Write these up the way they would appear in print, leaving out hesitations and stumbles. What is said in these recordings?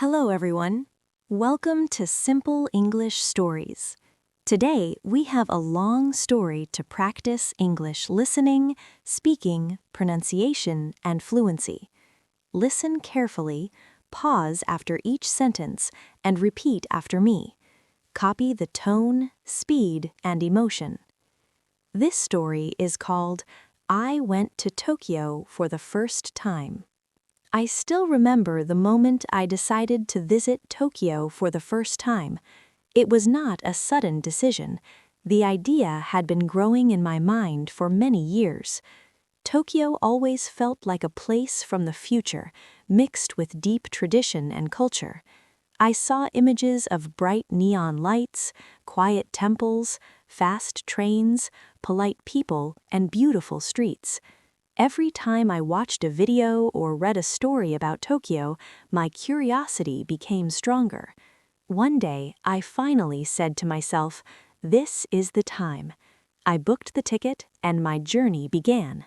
Hello, everyone. Welcome to Simple English Stories. Today, we have a long story to practice English listening, speaking, pronunciation, and fluency. Listen carefully, pause after each sentence, and repeat after me. Copy the tone, speed, and emotion. This story is called I Went to Tokyo for the First Time. I still remember the moment I decided to visit Tokyo for the first time. It was not a sudden decision. The idea had been growing in my mind for many years. Tokyo always felt like a place from the future, mixed with deep tradition and culture. I saw images of bright neon lights, quiet temples, fast trains, polite people, and beautiful streets. Every time I watched a video or read a story about Tokyo, my curiosity became stronger. One day, I finally said to myself, "This is the time." I booked the ticket, and my journey began.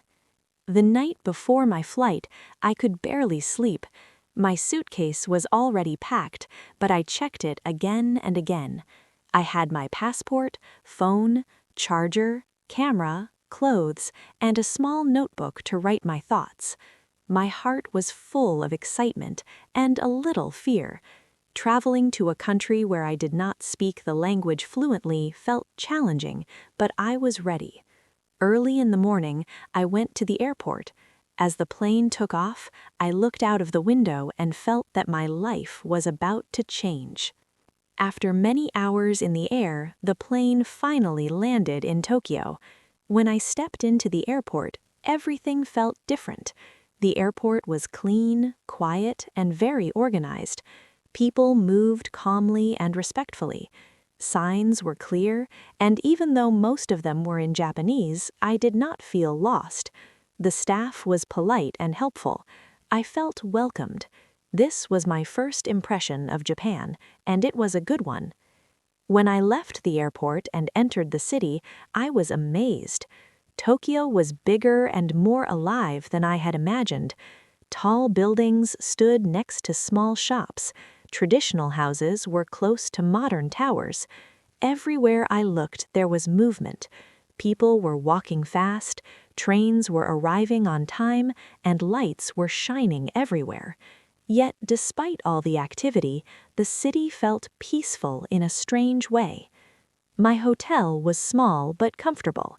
The night before my flight, I could barely sleep. My suitcase was already packed, but I checked it again and again. I had my passport, phone, charger, camera, clothes, and a small notebook to write my thoughts. My heart was full of excitement and a little fear. Traveling to a country where I did not speak the language fluently felt challenging, but I was ready. Early in the morning, I went to the airport. As the plane took off, I looked out of the window and felt that my life was about to change. After many hours in the air, the plane finally landed in Tokyo. When I stepped into the airport, everything felt different. The airport was clean, quiet, and very organized. People moved calmly and respectfully. Signs were clear, and even though most of them were in Japanese, I did not feel lost. The staff was polite and helpful. I felt welcomed. This was my first impression of Japan, and it was a good one. When I left the airport and entered the city, I was amazed. Tokyo was bigger and more alive than I had imagined. Tall buildings stood next to small shops. Traditional houses were close to modern towers. Everywhere I looked, there was movement. People were walking fast, trains were arriving on time, and lights were shining everywhere. Yet, despite all the activity, the city felt peaceful in a strange way. My hotel was small but comfortable.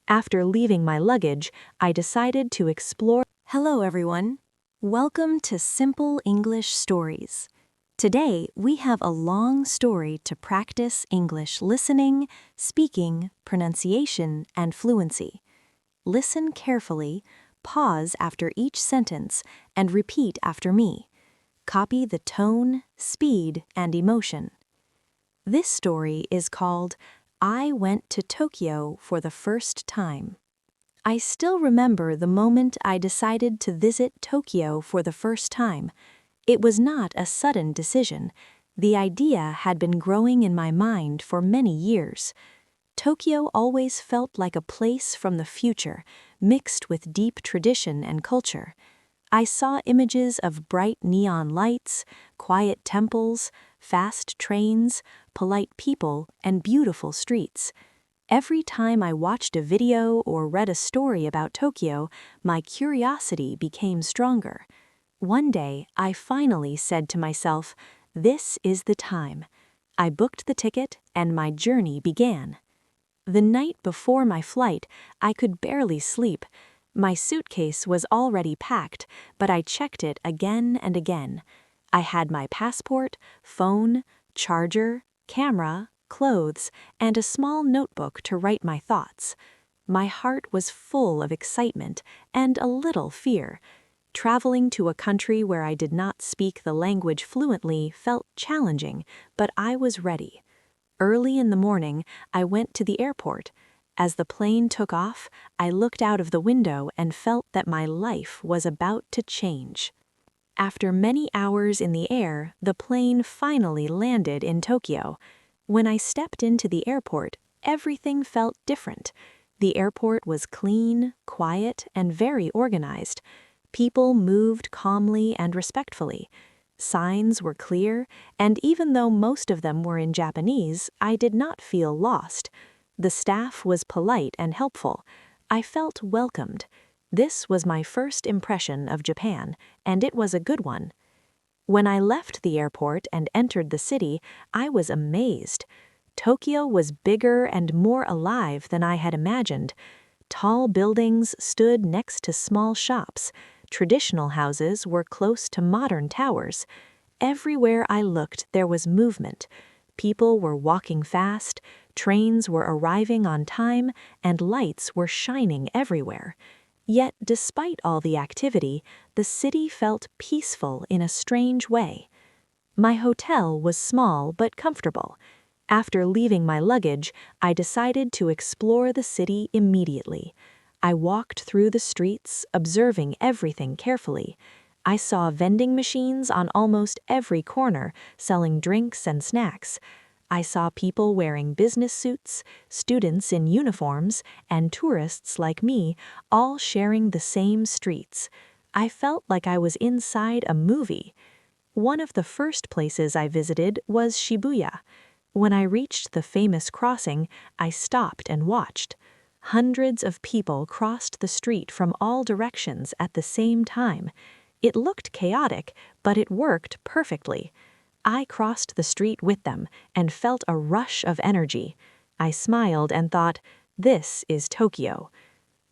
After leaving my luggage, I decided to explore. Hello, everyone. Welcome to Simple English Stories. Today, we have a long story to practice English listening, speaking, pronunciation, and fluency. Listen carefully, pause after each sentence, and repeat after me. Copy the tone, speed, and emotion. This story is called I Went to Tokyo for the First Time. I still remember the moment I decided to visit Tokyo for the first time. It was not a sudden decision. The idea had been growing in my mind for many years. Tokyo always felt like a place from the future, mixed with deep tradition and culture. I saw images of bright neon lights, quiet temples, fast trains, polite people, and beautiful streets. Every time I watched a video or read a story about Tokyo, my curiosity became stronger. One day, I finally said to myself, "This is the time." I booked the ticket, and my journey began. The night before my flight, I could barely sleep. My suitcase was already packed, but I checked it again and again. I had my passport, phone, charger, camera, clothes, and a small notebook to write my thoughts. My heart was full of excitement and a little fear. Traveling to a country where I did not speak the language fluently felt challenging, but I was ready. Early in the morning, I went to the airport. As the plane took off, I looked out of the window and felt that my life was about to change. After many hours in the air, the plane finally landed in Tokyo. When I stepped into the airport, everything felt different. The airport was clean, quiet, and very organized. People moved calmly and respectfully. Signs were clear, and even though most of them were in Japanese, I did not feel lost. The staff was polite and helpful. I felt welcomed. This was my first impression of Japan, and it was a good one. When I left the airport and entered the city, I was amazed. Tokyo was bigger and more alive than I had imagined. Tall buildings stood next to small shops. Traditional houses were close to modern towers. Everywhere I looked, there was movement. People were walking fast, trains were arriving on time, and lights were shining everywhere. Yet, despite all the activity, the city felt peaceful in a strange way. My hotel was small but comfortable. After leaving my luggage, I decided to explore the city immediately. I walked through the streets, observing everything carefully. I saw vending machines on almost every corner, selling drinks and snacks. I saw people wearing business suits, students in uniforms, and tourists like me, all sharing the same streets. I felt like I was inside a movie. One of the first places I visited was Shibuya. When I reached the famous crossing, I stopped and watched. Hundreds of people crossed the street from all directions at the same time. It looked chaotic, but it worked perfectly. I crossed the street with them and felt a rush of energy. I smiled and thought, this is Tokyo.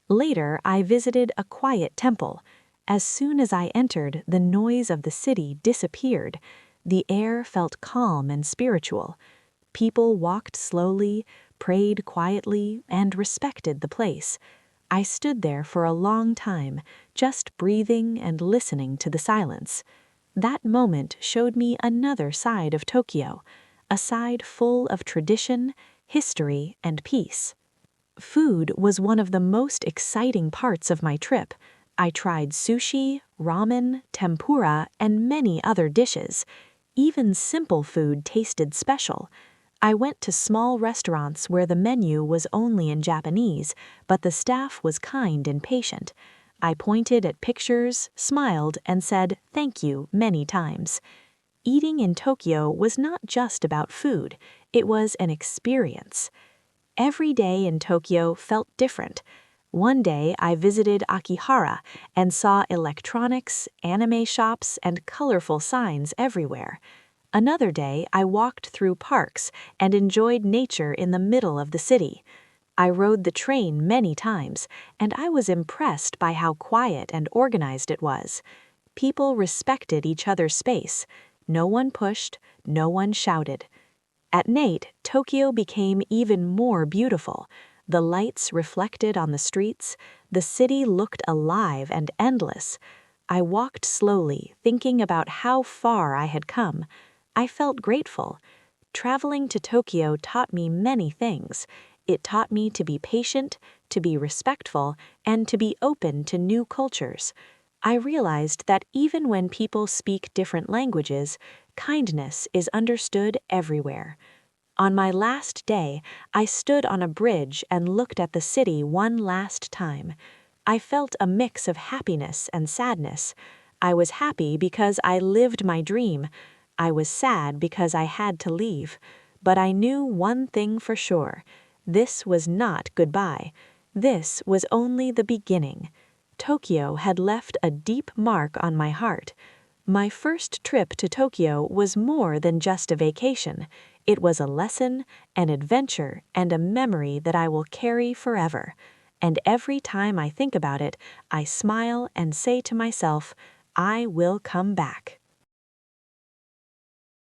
Later, I visited a quiet temple. As soon as I entered, the noise of the city disappeared. The air felt calm and spiritual. People walked slowly, prayed quietly, and respected the place. I stood there for a long time, just breathing and listening to the silence. That moment showed me another side of Tokyo, a side full of tradition, history, and peace. Food was one of the most exciting parts of my trip. I tried sushi, ramen, tempura, and many other dishes. Even simple food tasted special. I went to small restaurants where the menu was only in Japanese, but the staff was kind and patient. I pointed at pictures, smiled, and said thank you many times. Eating in Tokyo was not just about food, it was an experience. Every day in Tokyo felt different. One day I visited Akihara and saw electronics, anime shops, and colorful signs everywhere. Another day I walked through parks and enjoyed nature in the middle of the city. I rode the train many times, and I was impressed by how quiet and organized it was. People respected each other's space. No one pushed, no one shouted. At night, Tokyo became even more beautiful. The lights reflected on the streets. The city looked alive and endless. I walked slowly, thinking about how far I had come. I felt grateful. Traveling to Tokyo taught me many things. It taught me to be patient, to be respectful, and to be open to new cultures. I realized that even when people speak different languages, kindness is understood everywhere. On my last day, I stood on a bridge and looked at the city one last time. I felt a mix of happiness and sadness. I was happy because I lived my dream. I was sad because I had to leave. But I knew one thing for sure. This was not goodbye. This was only the beginning. Tokyo had left a deep mark on my heart. My first trip to Tokyo was more than just a vacation. It was a lesson, an adventure, and a memory that I will carry forever. And every time I think about it, I smile and say to myself, I will come back.